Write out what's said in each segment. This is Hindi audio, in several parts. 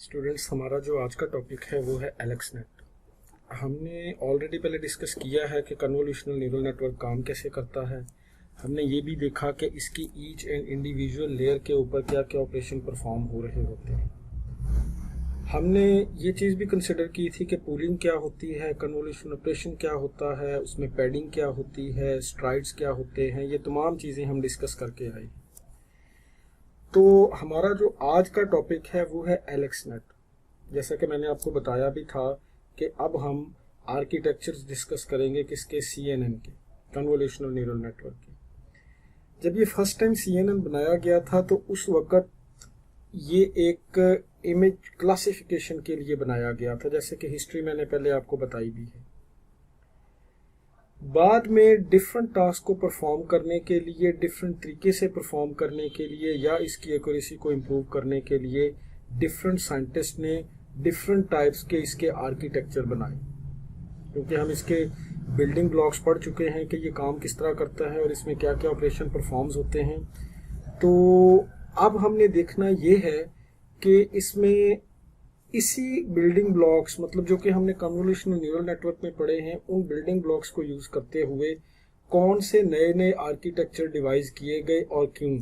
स्टूडेंट्स, हमारा जो आज का टॉपिक है वो है एलेक्सनेट। हमने ऑलरेडी पहले डिस्कस किया है कि कन्वोल्यूशनल न्यूरल नेटवर्क काम कैसे करता है। हमने ये भी देखा कि इसकी ईच एंड इंडिविजुअल लेयर के ऊपर क्या क्या ऑपरेशन परफॉर्म हो रहे होते हैं। हमने ये चीज़ भी कंसिडर की थी कि पूलिंग क्या होती है, कन्वोल्यूशन ऑपरेशन क्या होता है, उसमें पैडिंग क्या होती है, स्ट्राइड्स क्या होते हैं। ये तमाम चीज़ें हम डिस्कस करके आए। तो हमारा जो आज का टॉपिक है वो है एलेक्सनेट। जैसा कि मैंने आपको बताया भी था कि अब हम आर्किटेक्चर्स डिस्कस करेंगे किसके, CNN के, कन्वोल्यूशनल न्यूरल नेटवर्क के। जब ये फर्स्ट टाइम CNN बनाया गया था तो उस वक़्त ये एक इमेज क्लासिफिकेशन के लिए बनाया गया था, जैसे कि हिस्ट्री मैंने पहले आपको बताई भी है। बाद में डिफरेंट टास्क को परफॉर्म करने के लिए, डिफरेंट तरीके से परफॉर्म करने के लिए या इसकी एक्यूरेसी को इम्प्रूव करने के लिए डिफरेंट साइंटिस्ट ने डिफरेंट टाइप्स के इसके आर्किटेक्चर बनाए, क्योंकि हम इसके बिल्डिंग ब्लॉक्स पढ़ चुके हैं कि ये काम किस तरह करता है और इसमें क्या क्या ऑपरेशन परफॉर्म्स होते हैं। तो अब हमने देखना ये है कि इसमें इसी बिल्डिंग ब्लॉक्स, मतलब जो कि हमने कन्वोल्यूशनल न्यूरल नेटवर्क में पढ़े हैं, उन बिल्डिंग ब्लॉक्स को यूज़ करते हुए कौन से नए नए आर्किटेक्चर डिवाइस किए गए और क्यों।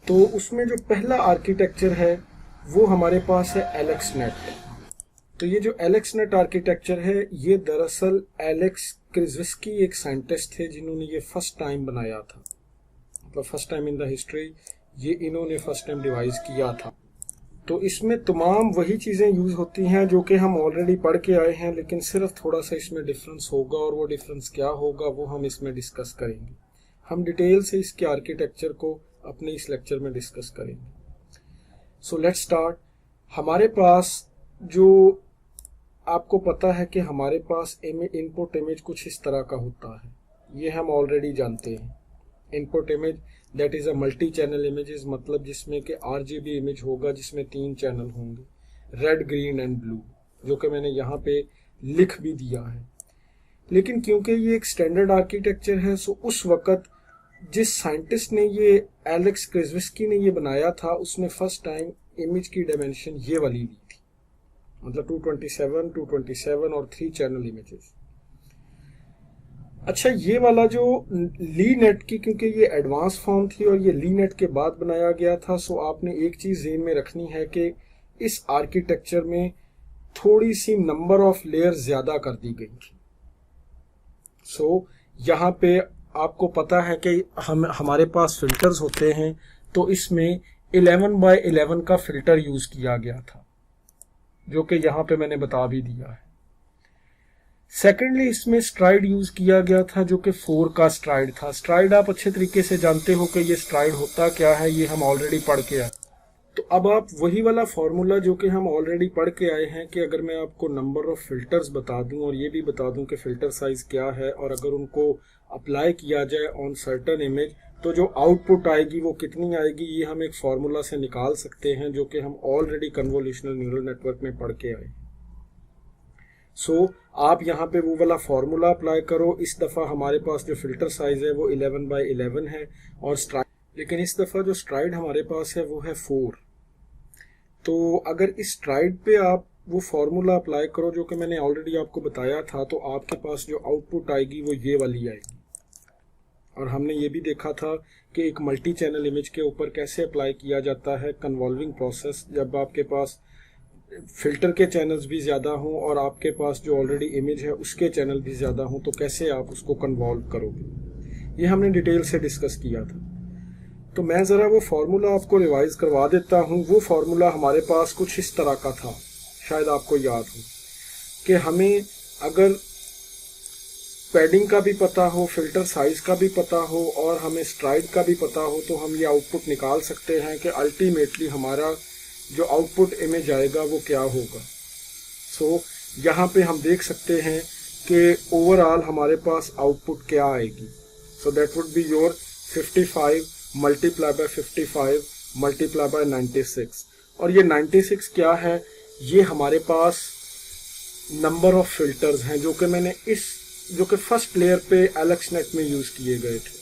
तो उसमें जो पहला आर्किटेक्चर है वो हमारे पास है एलेक्सनेट। तो ये जो एलेक्सनेट आर्किटेक्चर है ये दरअसल एलेक्स क्रिज्विस्की एक साइंटिस्ट थे जिन्होंने ये फर्स्ट टाइम बनाया था, मतलब first time in the history ये इन्होंने फर्स्ट टाइम डिवाइस किया था। तो इसमें तमाम वही चीज़ें यूज़ होती हैं जो कि हम ऑलरेडी पढ़ के आए हैं, लेकिन सिर्फ थोड़ा सा इसमें डिफरेंस होगा, और वो डिफरेंस क्या होगा वो हम इसमें डिस्कस करेंगे। हम डिटेल से इसके आर्किटेक्चर को अपने इस लेक्चर में डिस्कस करेंगे। So let's start. हमारे पास जो आपको पता है कि हमारे पास इनपुट इमेज कुछ इस तरह का होता है, ये हम ऑलरेडी जानते हैं। Input image that is a multi channel images, मतलब जिसमें कि RGB इमेज होगा जिसमें 3 चैनल होंगे, रेड, ग्रीन एंड ब्लू, जो कि मैंने यहाँ पे लिख भी दिया है। लेकिन क्योंकि ये एक स्टैंडर्ड आर्किटेक्चर है, सो उस वक़्त जिस साइंटिस्ट ने ये, एलेक्स क्रिज्विस्की ने ये बनाया था, उसने फर्स्ट टाइम इमेज की डायमेंशन ये वाली ली थी, मतलब 227 और 3 चैनल इमेजेस। अच्छा, ये वाला जो ली नेट की, क्योंकि ये एडवांस फॉर्म थी और ये ली नेट के बाद बनाया गया था, सो आपने एक चीज़ ज़हन में रखनी है कि इस आर्किटेक्चर में थोड़ी सी नंबर ऑफ लेयर ज़्यादा कर दी गई थी। सो यहाँ पे आपको पता है कि हमारे पास फिल्टर्स होते हैं, तो इसमें 11x11 का फिल्टर यूज़ किया गया था, जो कि यहाँ पे मैंने बता भी दिया है। सेकेंडली इसमें स्ट्राइड यूज किया गया था, जो कि 4 का स्ट्राइड था। स्ट्राइड आप अच्छे तरीके से जानते हो कि ये स्ट्राइड होता क्या है, ये हम ऑलरेडी पढ़ के आए। तो अब आप वही वाला फॉर्मूला जो कि हम ऑलरेडी पढ़ के आए हैं, कि अगर मैं आपको नंबर ऑफ फिल्टर्स बता दूं और ये भी बता दूं कि फिल्टर साइज क्या है, और अगर उनको अप्लाई किया जाए ऑन सर्टन इमेज तो जो आउटपुट आएगी वो कितनी आएगी, ये हम एक फार्मूला से निकाल सकते हैं, जो कि हम ऑलरेडी कन्वोल्यूशनल न्यूरल नेटवर्क में पढ़ के आए। सो आप यहाँ पे वो वाला फार्मूला अप्लाई करो। इस दफ़ा हमारे पास जो फिल्टर साइज है वो 11x11 है, और स्ट्राइड, लेकिन इस दफ़ा जो स्ट्राइड हमारे पास है वो है 4। तो अगर इस स्ट्राइड पे आप वो फार्मूला अप्लाई करो जो कि मैंने ऑलरेडी आपको बताया था, तो आपके पास जो आउटपुट आएगी वो ये वाली आएगी। और हमने ये भी देखा था कि एक मल्टी चैनल इमेज के ऊपर कैसे अप्लाई किया जाता है कन्वॉल्विंग प्रोसेस, जब आपके पास फिल्टर के चैनल्स भी ज़्यादा हों और आपके पास जो ऑलरेडी इमेज है उसके चैनल भी ज़्यादा हों, तो कैसे आप उसको कन्वॉल्व करोगे, ये हमने डिटेल से डिस्कस किया था। तो मैं ज़रा वो फार्मूला आपको रिवाइज करवा देता हूँ। वो फार्मूला हमारे पास कुछ इस तरह का था, शायद आपको याद हो, कि हमें अगर पैडिंग का भी पता हो, फिल्टर साइज का भी पता हो और हमें स्ट्राइड का भी पता हो, तो हम ये आउटपुट निकाल सकते हैं कि अल्टीमेटली हमारा जो आउटपुट इमेज आएगा वो क्या होगा। सो यहाँ पे हम देख सकते हैं कि ओवरऑल हमारे पास आउटपुट क्या आएगी। So that would be your 55 multiply by 55 multiply by 96। और ये 96 क्या है, ये हमारे पास नंबर ऑफ फिल्टर्स हैं जो कि मैंने जो कि फर्स्ट लेयर पे एलेक्सनेट में यूज़ किए गए थे,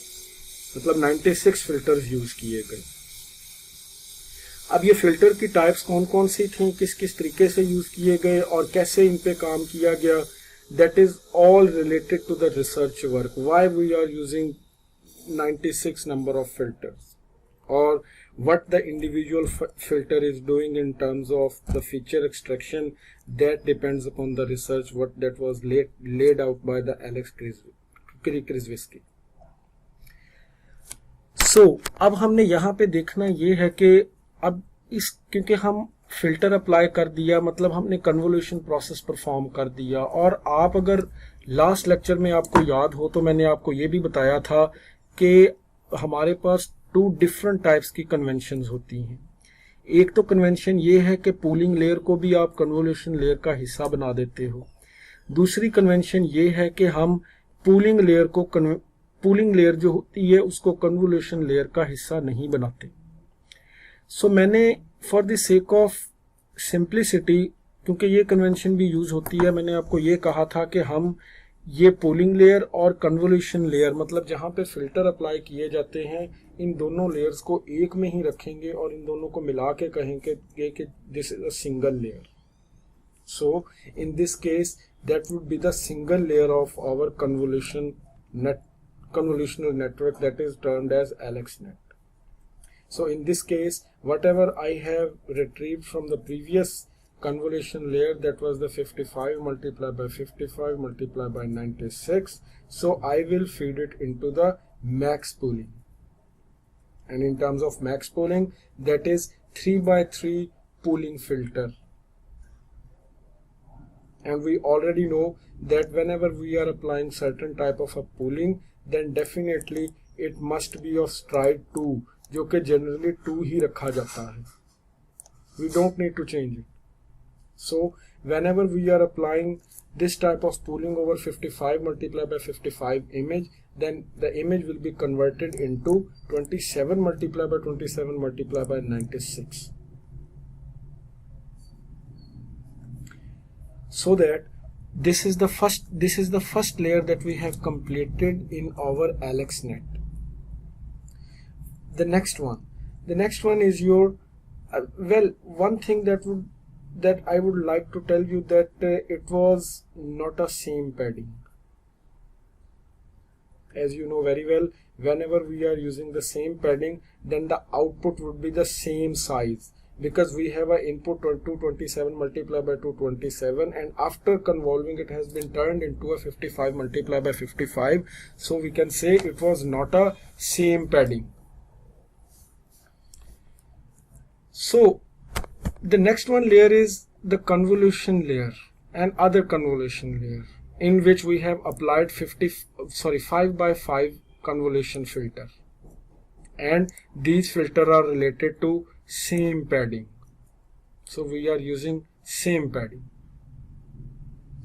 मतलब 96 फिल्टर्स यूज़ किए गए। अब ये फिल्टर की टाइप्स कौन कौन सी थी, किस किस तरीके से यूज किए गए और कैसे इन पे काम किया गया, that is all related to the research work, why we are using 96 number of filters, or what the individual filter is doing in terms of the feature extraction. That depends upon the research what that was laid out by the Alex Krzyzewski. So अब हमने यहाँ पे देखना ये है कि अब इस क्योंकि हम फिल्टर अप्लाई कर दिया, मतलब हमने कन्वोल्यूशन प्रोसेस परफॉर्म कर दिया, और आप अगर लास्ट लेक्चर में आपको याद हो तो मैंने आपको ये भी बताया था कि हमारे पास 2 डिफरेंट टाइप्स की कन्वेंशंस होती हैं। एक तो कन्वेंशन ये है कि पूलिंग लेयर को भी आप कन्वोल्यूशन लेयर का हिस्सा बना देते हो। दूसरी कन्वेंशन ये है कि हम पूलिंग लेयर जो होती है उसको कन्वोल्यूशन लेयर का हिस्सा नहीं बनाते। सो मैंने for the sake of simplicity, क्योंकि ये कन्वेंशन भी यूज होती है, मैंने आपको ये कहा था कि हम ये पूलिंग लेयर और कन्वोल्यूशन लेयर, मतलब जहां पे फिल्टर अप्लाई किए जाते हैं, इन दोनों लेयर्स को एक में ही रखेंगे और इन दोनों को मिला के कहेंगे कि this is a single layer. So in this case that would be the single layer of our convolutional network, that is termed as AlexNet. So in this case, whatever I have retrieved from the previous convolution layer, that was the 55 multiplied by 55 multiplied by 96, so I will feed it into the max pooling. And in terms of max pooling, that is 3 by 3 pooling filter. And we already know that whenever we are applying certain type of a pooling, then definitely it must be of stride 2, जो कि generally 2 ही रखा जाता है. We don't need to change it. So whenever we are applying this type of pooling over 55 multiplied by 55 image, then the image will be converted into 27 multiplied by 27 multiplied by 96. So that this is the first layer that we have completed in our AlexNet. The next one is your one thing that I would like to tell you, that it was not a same padding. As you know very well, whenever we are using the same padding, then the output would be the same size, because we have an input 227 multiplied by 227, and after convolving it has been turned into a 55 multiplied by 55, so we can say it was not a same padding. So the next one layer is the convolution layer and other convolution layer, in which we have applied 5 by 5 convolution filter, and these filter are related to same padding. So we are using same padding.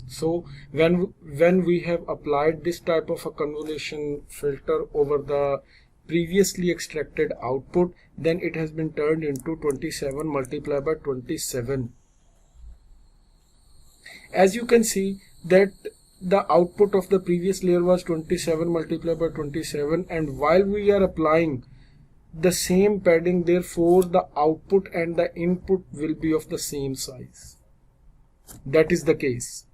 So when we have applied this type of a convolution filter over the previously extracted output, then it has been turned into 27 multiplied by 27. As you can see that the output of the previous layer was 27 multiplied by 27, and while we are applying the same padding, therefore the output and the input will be of the same size. That is the case.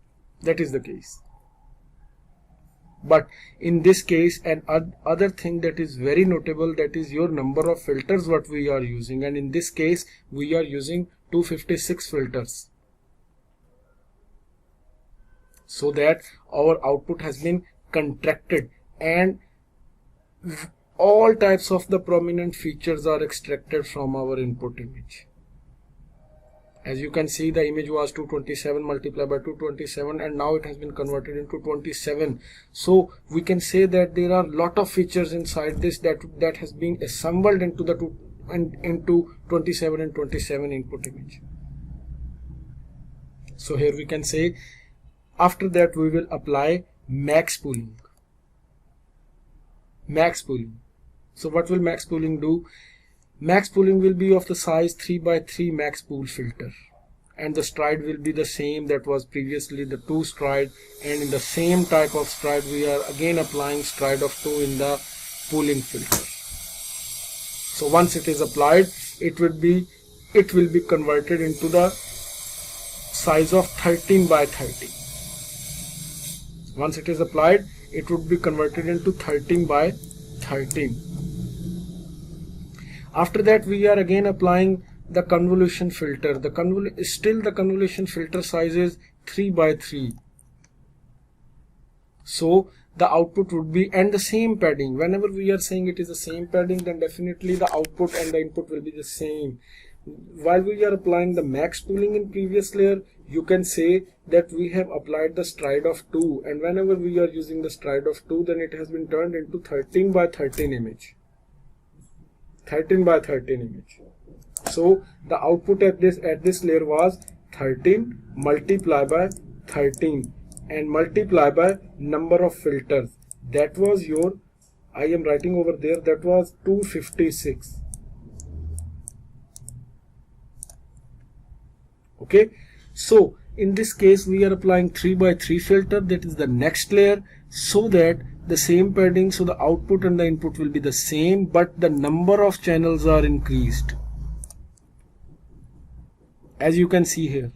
But in this case, an other thing that is very notable, that is your number of filters what we are using, and in this case we are using 256 filters, so that our output has been contracted and all types of the prominent features are extracted from our input image. As you can see, the image was 227 multiplied by 227, and now it has been converted into 27. So we can say that there are lot of features inside this that has been assembled into the into 27 and 27 input image. So here we can say, after that we will apply max pooling. So what will max pooling do? Max pooling will be of the size 3 by 3 max pool filter, and the stride will be the same that was previously the 2 stride, and in the same type of stride we are again applying stride of 2 in the pooling filter. So once it is applied, it would be it will be converted into the size of 13 by 30. Once it is applied, it would be converted into 13 by 13. After that, we are again applying the convolution filter. The convolution filter size is 3 by 3. So the output would be, and the same padding. Whenever we are saying it is the same padding, then definitely the output and the input will be the same. While we are applying the max pooling in previous layer, you can say that we have applied the stride of 2, and whenever we are using the stride of 2, then it has been turned into 13 by 13 image. 13 by 13 image. So the output at this layer was 13 multiplied by 13 and multiply by number of filters. That was your, I am writing over there, that was 256. Okay, so in this case we are applying 3 by 3 filter, that is the next layer, so that the same padding, so the output and the input will be the same, but the number of channels are increased, as you can see here.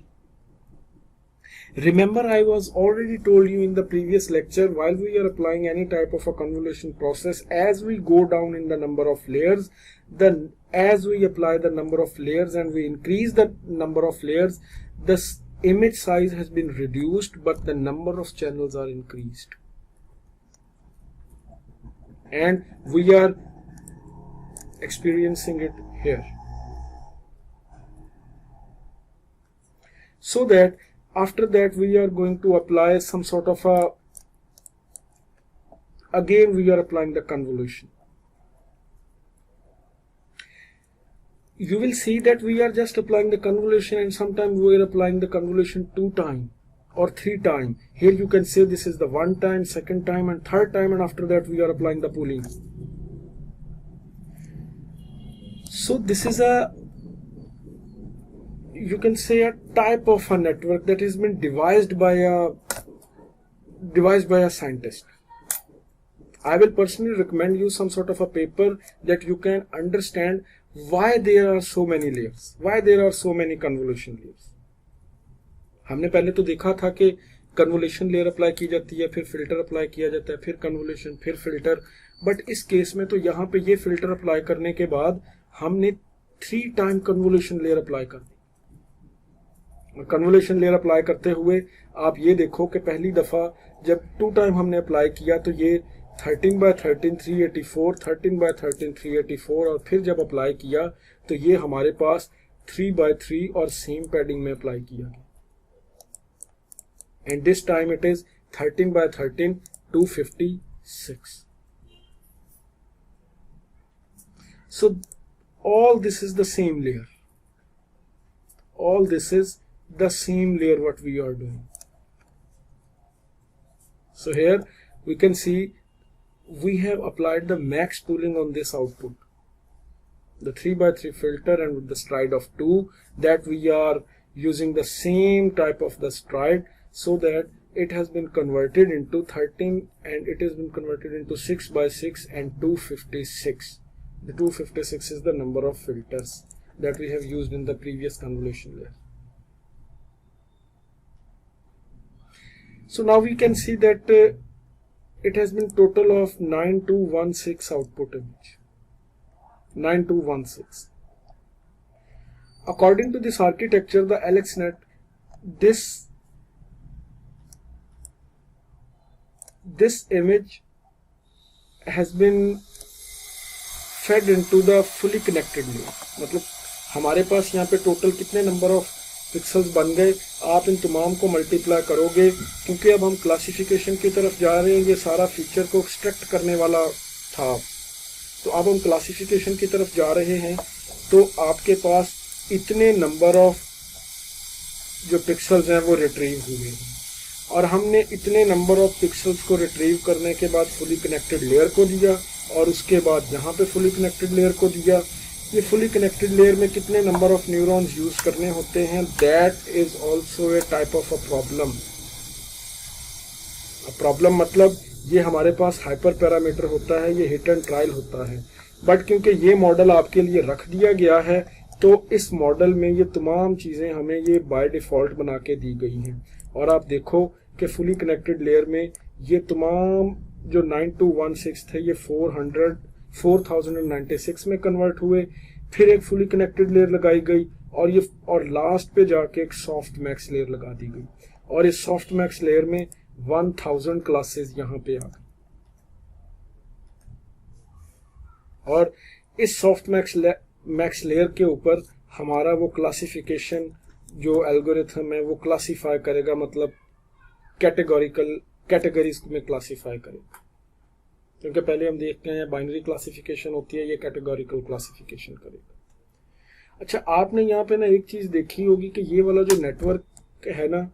Remember, I was already told you in the previous lecture, while we are applying any type of a convolution process, as we go down in the number of layers, then as we apply the number of layers and we increase the number of layers, the image size has been reduced, but the number of channels are increased. And we are experiencing it here. So that after that we are going to apply some sort of a, again we are applying the convolution. You will see that we are just applying the convolution, and sometimes we are applying the convolution 2 times or 3 times. Here you can say this is the 1 time, 2nd time and 3rd time, and after that we are applying the pooling. So this is a, you can say, a type of a network that has been devised by a scientist. I will personally recommend you some sort of a paper that you can understand why there are so many layers, why there are so many convolution layers. हमने पहले तो देखा था कि कन्वोल्यूशन लेयर अप्लाई की जाती है, फिर फिल्टर अप्लाई किया जाता है, फिर कन्वोल्यूशन, फिर फिल्टर, बट इस केस में तो यहाँ पे ये फिल्टर अप्लाई करने के बाद हमने 3 टाइम कन्वोल्यूशन लेयर अप्लाई कर दी। और कन्वोल्यूशन लेयर अप्लाई करते हुए आप ये देखो कि पहली दफा जब 2 टाइम हमने अप्लाई किया तो ये 13 by 13 384, 13 by 13 384, और फिर जब अप्लाई किया तो ये हमारे पास 3 by 3 और सेम पैडिंग में अप्लाई किया गया, and this time it is 13 by 13 256. So all this is the same layer, all this is the same layer what we are doing. So here we can see we have applied the max pooling on this output, the 3 by 3 filter, and with the stride of 2, that we are using the same type of the stride, so that it has been converted into 13 and it has been converted into 6 by 6 and 256. The 256 is the number of filters that we have used in the previous convolution layer. So now we can see that it has been total of 9216 output image. 9216. According to this architecture, the AlexNet, this image has been fed into the fully connected layer. मतलब हमारे पास यहाँ पे टोटल कितने नंबर ऑफ पिक्सल्स बन गए, आप इन तमाम को मल्टीप्लाई करोगे, क्योंकि अब हम क्लासिफिकेशन की तरफ जा रहे हैं, ये सारा फीचर को एक्सट्रैक्ट करने वाला था, तो अब हम क्लासिफिकेशन की तरफ जा रहे हैं, तो आपके पास इतने नंबर ऑफ जो पिक्सल्स हैं वो रिट्रीव हुए हैं, और हमने इतने नंबर ऑफ पिक्सल्स को रिट्रीव करने के बाद फुली कनेक्टेड लेयर को दिया, और उसके बाद यहाँ पे फुली कनेक्टेड लेयर को दिया। ये फुली कनेक्टेड लेयर में कितने नंबर ऑफ न्यूरॉन्स यूज करने होते हैं, that is also a type of a problem. Problem मतलब ये हमारे पास हाइपर पैरामीटर होता है, ये हिट एंड ट्रायल होता है, बट क्योंकि ये मॉडल आपके लिए रख दिया गया है तो इस मॉडल में ये तमाम चीज़ें हमें ये बाय डिफ़ॉल्ट बना के दी गई हैं। और आप देखो कि फुली कनेक्टेड लेयर में ये तमाम जो 9216 थे ये 4096 में कन्वर्ट हुए, फिर एक फुली कनेक्टेड लेयर लगाई गई और लास्ट पे जाके एक सॉफ्ट मैक्स लेयर लगा दी गई, और इस सॉफ्ट मैक्स लेयर में 1000 क्लासेस यहाँ पे आ गई। और इस सॉफ्ट मैक्स लेयर के ऊपर हमारा वो क्लासिफिकेशन जो एल्गोरिथम है वो क्लासिफाई करेगा, मतलब कैटेगरीज में क्लासिफाई करेगा। क्योंकि पहले हम देखते हैं बाइनरी क्लासिफिकेशन होती है, ये कैटेगोरिकल क्लासिफिकेशन करेगा। अच्छा, आपने यहाँ पे ना एक चीज देखी होगी कि ये वाला जो नेटवर्क है ना,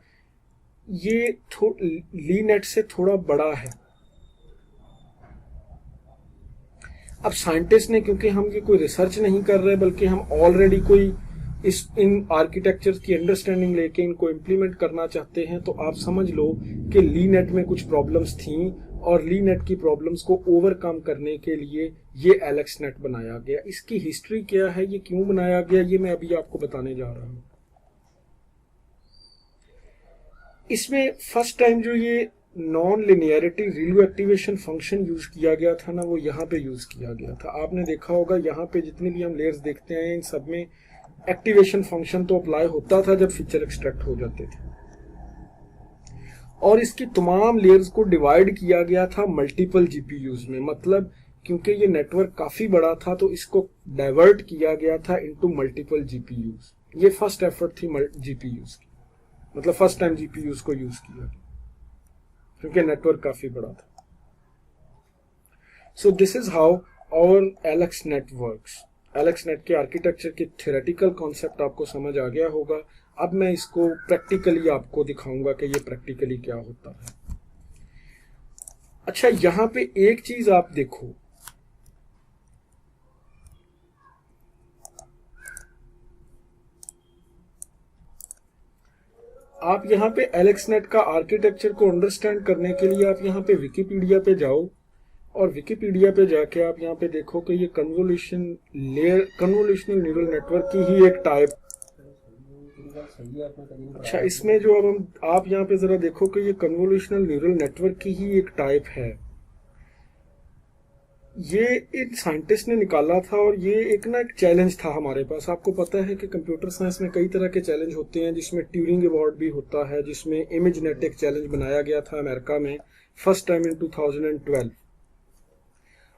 ये लीनेट से थोड़ा बड़ा है। अब साइंटिस्ट ने, क्योंकि हम ये कोई रिसर्च नहीं कर रहे बल्कि हम ऑलरेडी कोई इन आर्किटेक्चर की अंडरस्टैंडिंग लेके इनको इम्प्लीमेंट करना चाहते हैं, तो आप समझ लो कि लीनेट में कुछ प्रॉब्लम्स थी और लीनेट की प्रॉब्लम्स को ओवरकम करने के लिए ये एलेक्स नेट बनाया गया। इसकी हिस्ट्री क्या है, ये क्यों बनाया गया, ये मैं अभी आपको बताने जा रहा हूं। इसमें फर्स्ट टाइम जो ये non linearity ReLU activation function use किया गया था ना, वो यहाँ पे यूज किया गया था। आपने देखा होगा यहाँ पे जितनी भी हम लेयर्स देखते हैं इन सब में एक्टिवेशन फंक्शन तो अप्लाई होता था जब फीचर एक्सट्रैक्ट हो जाते थे, और इसकी तमाम लेयर्स को डिवाइड किया गया था मल्टीपल जीपीयूज में। मतलब क्योंकि ये नेटवर्क काफी बड़ा था तो इसको डाइवर्ट किया गया था इनटू मल्टीपल जीपीयूज। ये फर्स्ट एफर्ट थी जीपीयूज की, मतलब फर्स्ट टाइम जीपीयूज को यूज किया गया क्योंकि नेटवर्क काफी बड़ा था। So this is how our AlexNet works. AlexNet के आर्किटेक्चर की थ्योरेटिकल कॉन्सेप्ट आपको समझ आ गया होगा। अब मैं इसको प्रैक्टिकली आपको दिखाऊंगा कि ये प्रैक्टिकली क्या होता है। अच्छा, यहां पे एक चीज आप देखो, आप यहाँ पे एलेक्स नेट का आर्किटेक्चर को अंडरस्टैंड करने के लिए आप यहाँ पे विकिपीडिया पे जाओ, और विकिपीडिया पे जाके आप यहाँ पे देखो कि ये कन्वोल्यूशनल न्यूरल नेटवर्क की ही एक टाइप। अच्छा, इसमें जो अब आप यहाँ पे जरा देखो कि ये कन्वोल्यूशनल न्यूरल नेटवर्क की ही एक टाइप है। ये एक साइंटिस्ट ने निकाला था और ये एक चैलेंज था हमारे पास। आपको पता है कि कंप्यूटर साइंस में कई तरह के चैलेंज होते हैं, जिसमें ट्यूरिंग अवार्ड भी होता है, जिसमें इमेजनेट एक चैलेंज बनाया गया था अमेरिका में फर्स्ट टाइम इन 2012।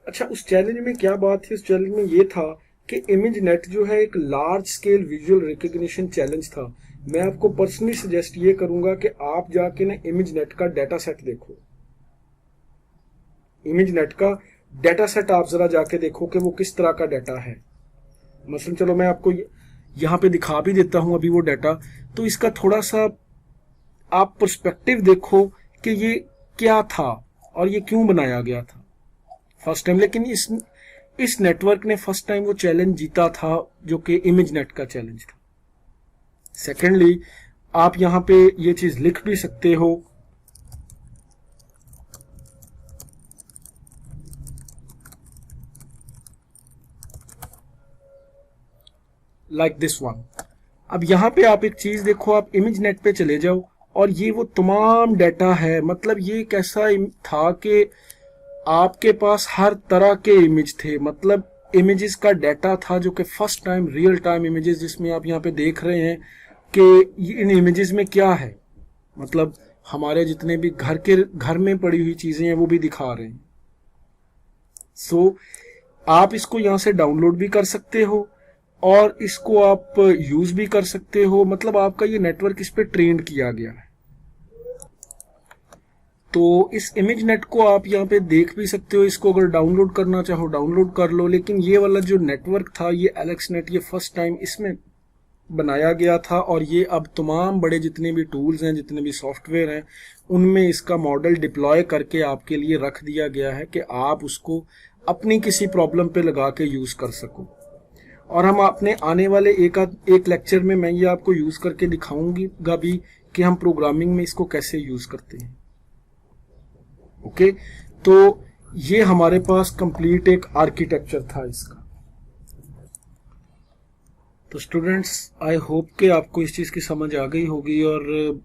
अच्छा, उस चैलेंज में क्या बात थी? उस चैलेंज में ये था कि इमेजनेट जो है एक large scale visual recognition challenge था। मैं आपको पर्सनली सजेस्ट ये करूंगा कि आप जाके ना इमेजनेट का डाटा सेट देखो। इमेजनेट का डाटा सेट आप जरा जाके देखो कि वो किस तरह का डाटा है। मसलन चलो मैं आपको यहाँ पे दिखा भी देता हूं अभी वो डाटा, तो इसका थोड़ा सा आप पर्सपेक्टिव देखो कि ये क्या था और ये क्यों बनाया गया था फर्स्ट टाइम। लेकिन इस नेटवर्क ने फर्स्ट टाइम वो चैलेंज जीता था जो कि इमेजनेट का चैलेंज था। सेकेंडली, आप यहाँ पे ये चीज लिख भी सकते हो, लाइक दिस वन। अब यहाँ पे आप एक चीज देखो, आप इमेजनेट पे चले जाओ और ये वो तमाम डाटा है। मतलब ये कैसा था कि आपके पास हर तरह के इमेज थे, मतलब इमेजेस का डाटा था जो कि first time real time images, जिसमें आप यहाँ पे देख रहे हैं कि इन इमेजेस में क्या है। मतलब हमारे जितने भी घर में पड़ी हुई चीजें हैं वो भी दिखा रहे हैं। सो आप इसको यहाँ से डाउनलोड भी कर सकते हो और इसको आप यूज भी कर सकते हो। मतलब आपका ये नेटवर्क इस पे ट्रेंड किया गया है। तो इस इमेज नेट को आप यहाँ पे देख भी सकते हो। इसको अगर डाउनलोड करना चाहो डाउनलोड कर लो। लेकिन ये वाला जो नेटवर्क था, ये एलेक्स नेट, ये फर्स्ट टाइम इसमें बनाया गया था और ये अब तमाम बड़े जितने भी टूल्स हैं, जितने भी सॉफ्टवेयर हैं, उनमें इसका मॉडल डिप्लॉय करके आपके लिए रख दिया गया है कि आप उसको अपनी किसी प्रॉब्लम पे लगा के यूज कर सको। और हम अपने आने वाले एक लेक्चर में मैं ये आपको यूज करके दिखाऊंगा भी कि हम प्रोग्रामिंग में इसको कैसे यूज करते हैं। ओके, तो ये हमारे पास कंप्लीट एक आर्किटेक्चर था इसका। तो स्टूडेंट्स, आई होप कि आपको इस चीज़ की समझ आ गई होगी। और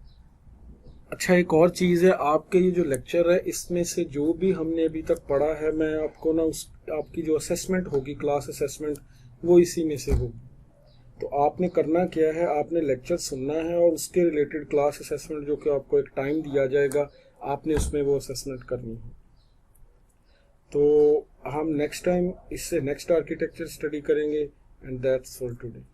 अच्छा, एक और चीज़ है, आपके ये जो लेक्चर है इसमें से जो भी हमने अभी तक पढ़ा है, मैं आपको ना उस आपकी जो असेसमेंट होगी, क्लास असेसमेंट, वो इसी में से होगी। तो आपने करना क्या है, आपने लेक्चर सुनना है और उसके रिलेटेड क्लास असेसमेंट, जो कि आपको एक टाइम दिया जाएगा, आपने उसमें वो असेसमेंट करनी है। तो हम नेक्स्ट टाइम इससे नेक्स्ट आर्किटेक्चर स्टडी करेंगे। And that's for today.